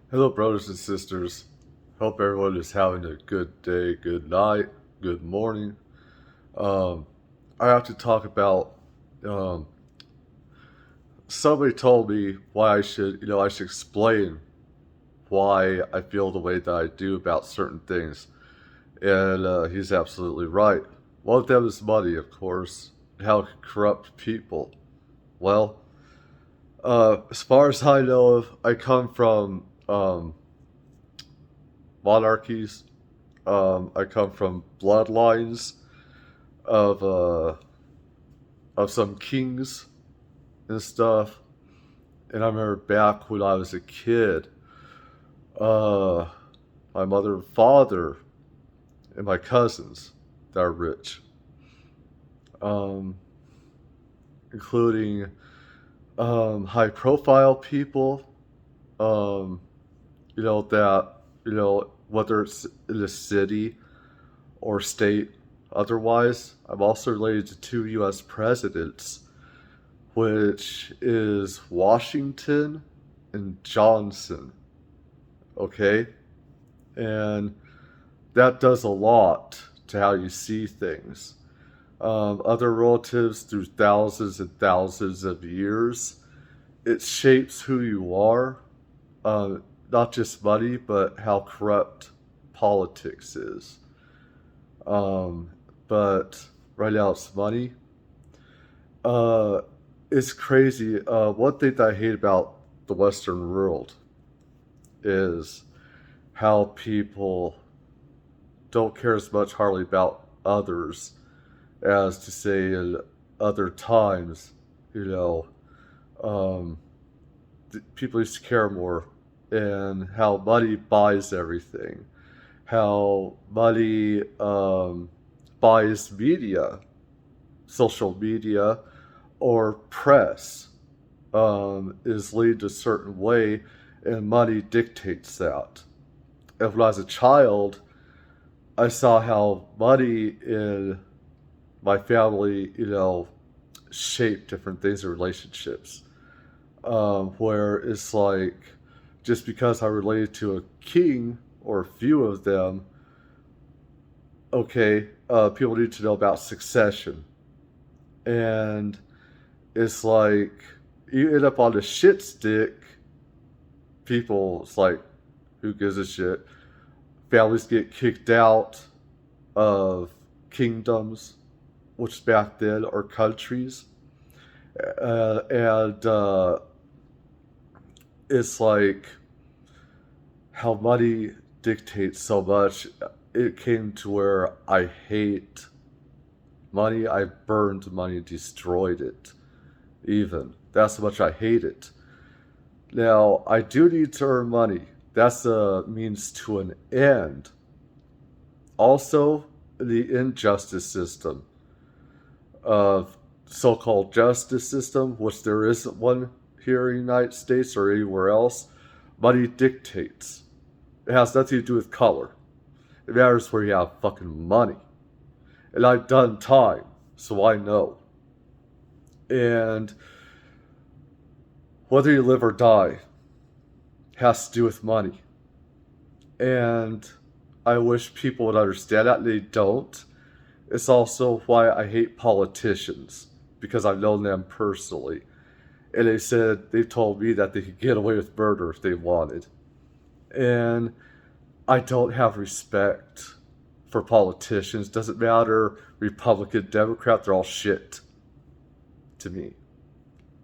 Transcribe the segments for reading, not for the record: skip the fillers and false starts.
Hello, brothers and sisters. Hope everyone is having a good day, good night, good morning. Um, I have to talk about. Um, Somebody told me why I should explain why I feel the way that I do about certain things, and he's absolutely right. One of them is money, of course. How it can corrupt people. Well, as far as I know, I come from monarchies. I come from bloodlines of some kings and stuff. And I remember back when I was a kid, uh, my mother and father and my cousins that are rich, um, including high profile people, um, that, whether it's in the city or state otherwise. I'm also related to two U.S. presidents, which is Washington and Johnson. Okay? And that does a lot to how you see things. Other relatives through thousands and thousands of years, it shapes who you are, uh, not just money, but how corrupt politics is. Um, but right now it's money. Uh, it's crazy. One thing that I hate about the Western world is how people don't care as much hardly about others as to say in other times, you know, um, people used to care more, and how money buys everything, how money buys media, social media, or press is lead a certain way, and money dictates that. And when I was a child, I saw how money in my family, shaped different things in relationships. Where it's like, just because I related to a king or a few of them, okay, people need to know about succession. And it's like, you end up on the shit stick, people, it's like, who gives a shit? Families get kicked out of kingdoms, which back then are countries. And it's like how money dictates so much. It came to where I hate money. I burned money, destroyed it, even. That's how much I hate it. Now, I do need to earn money. That's a means to an end. Also, the injustice system of so-called justice system, which there isn't one here in the United States or anywhere else, money dictates. It has nothing to do with color. It matters where you have fucking money. And I've done time, so I know. And whether you live or die has to do with money. And I wish people would understand that. They don't. It's also why I hate politicians, because I've known them personally. And they've told me that they could get away with murder if they wanted. And I don't have respect for politicians. Doesn't matter, Republican, Democrat, they're all shit to me.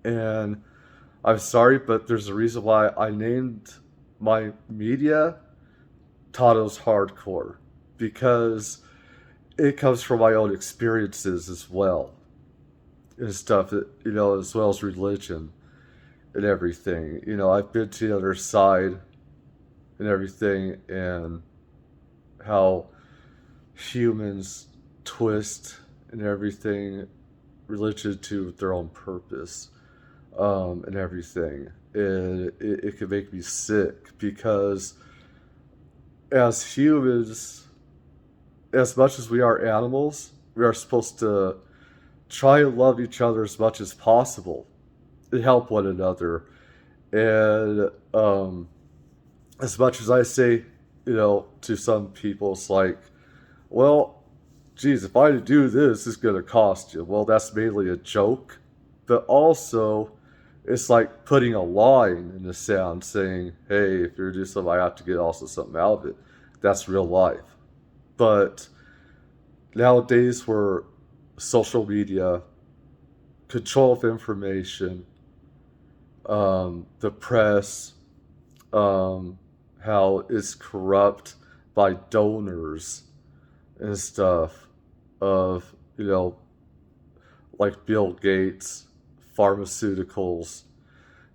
And I'm sorry, but there's a reason why I named my media Tato's Hardcore. Because it comes from my own experiences as well. And stuff that, as well as religion and everything. I've been to the other side and everything, and how humans twist and everything religion to their own purpose, and everything. And it can make me sick because as humans, as much as we are animals, we are supposed to try and love each other as much as possible and help one another. And as much as I say, to some people, it's like, well, geez, if I do this, it's going to cost you. Well, that's mainly a joke. But also, it's like putting a line in the sound saying, hey, if you're going to do something, I have to get also something out of it. That's real life. But nowadays, where social media, control of information, the press, um, how it's corrupt by donors and stuff of, like Bill Gates, pharmaceuticals.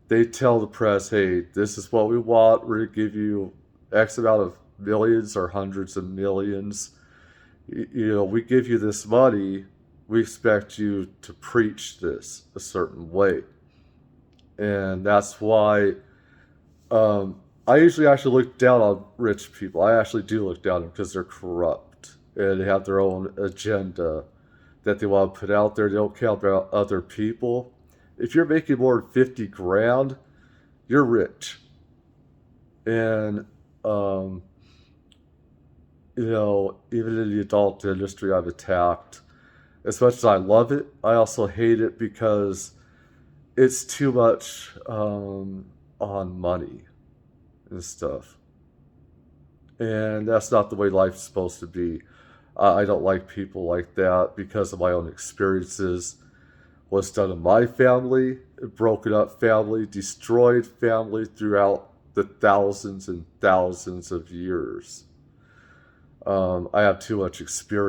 They tell the press, hey, this is what we want. We're going to give you X amount of millions or hundreds of millions. We give you this money. We expect you to preach this a certain way. And that's why I usually actually look down on rich people. I actually do look down on them because they're corrupt and they have their own agenda that they want to put out there. They don't care about other people. If you're making more than 50 grand, you're rich. And, um, even in the adult industry, I've attacked. As much as I love it, I also hate it because it's too much on money and stuff. And that's not the way life's supposed to be. I don't like people like that because of my own experiences. What's done in my family, broken up family, destroyed family throughout the thousands and thousands of years. I have too much experience